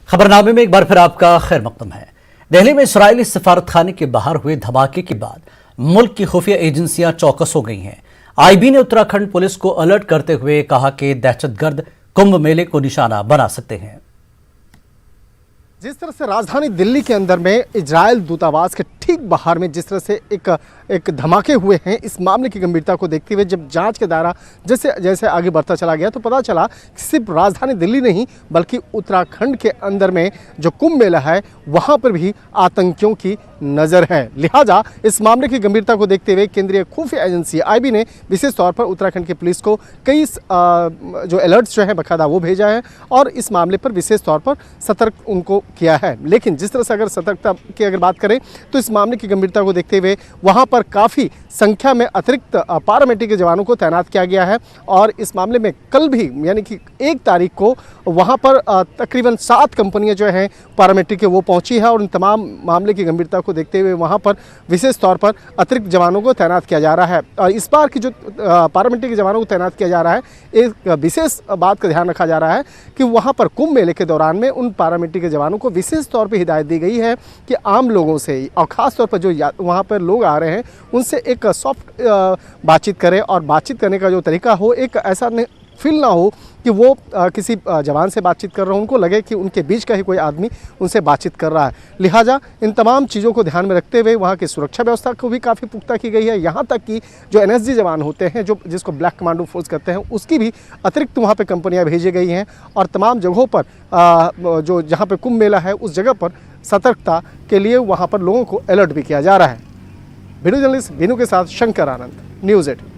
खबरनामे में एक बार फिर आपका खैर मकदम है। दिल्ली में इस्राएली सफारतखाने के बाहर हुए धमाके के बाद मुल्क की खुफिया एजेंसियां चौकस हो गई हैं। आईबी ने उत्तराखंड पुलिस को अलर्ट करते हुए कहा कि दहशतगर्द कुंभ मेले को निशाना बना सकते हैं। जिस तरह से राजधानी दिल्ली के अंदर में इजरायल दूतावास के ठीक बाहर में जिस तरह से एक धमाके हुए हैं, इस मामले की गंभीरता को देखते हुए जब जांच का दायरा जैसे जैसे आगे बढ़ता चला गया तो पता चला कि सिर्फ राजधानी दिल्ली नहीं बल्कि उत्तराखंड के अंदर में जो कुंभ मेला है वहां पर भी आतंकियों की नज़र है। लिहाजा इस मामले की गंभीरता को देखते हुए केंद्रीय खुफिया एजेंसी आईबी ने विशेष तौर पर उत्तराखंड की पुलिस को कई जो अलर्ट्स जो हैं बकायदा वो भेजा है और इस मामले पर विशेष तौर पर सतर्क उनको किया है। लेकिन जिस तरह से अगर सतर्कता की अगर बात करें तो इस मामले की गंभीरता को देखते हुए वहां पर काफ़ी संख्या में अतिरिक्त पारामिलिट्री के जवानों को तैनात किया गया है और इस मामले में कल भी यानी कि 1 तारीख को वहां पर तकरीबन 7 कंपनियां जो हैं पारामिलिट्री के वो पहुंची है और इन तमाम मामले की गंभीरता को देखते हुए वहां पर विशेष तौर पर अतिरिक्त जवानों को तैनात किया जा रहा है। और इस बार की जो पारामिलिट्री के जवानों को तैनात किया जा रहा है, एक विशेष बात का ध्यान रखा जा रहा है कि वहाँ पर कुंभ मेले के दौरान में उन पारामिलिट्री के जवानों को विशेष तौर पर हिदायत दी गई है कि आम लोगों से और ख़ास तौर पर जो वहाँ पर लोग आ रहे हैं उनसे एक सॉफ्ट बातचीत करें और बातचीत करने का जो तरीका हो एक ऐसा फील ना हो कि वो किसी जवान से बातचीत कर रहे हो, उनको लगे कि उनके बीच का ही कोई आदमी उनसे बातचीत कर रहा है। लिहाजा इन तमाम चीज़ों को ध्यान में रखते हुए वहाँ की सुरक्षा व्यवस्था को भी काफ़ी पुख्ता की गई है। यहाँ तक कि जो एनएसजी जवान होते हैं जो जिसको ब्लैक कमांडो फोर्स कहते हैं उसकी भी अतिरिक्त वहाँ पर कंपनियाँ भेजी गई हैं और तमाम जगहों पर जो जहाँ पर कुंभ मेला है उस जगह पर सतर्कता के लिए वहाँ पर लोगों को अलर्ट भी किया जा रहा है। वीडियो जर्नलिस्ट बीनू के साथ शंकर आनंद, न्यूज़ 8।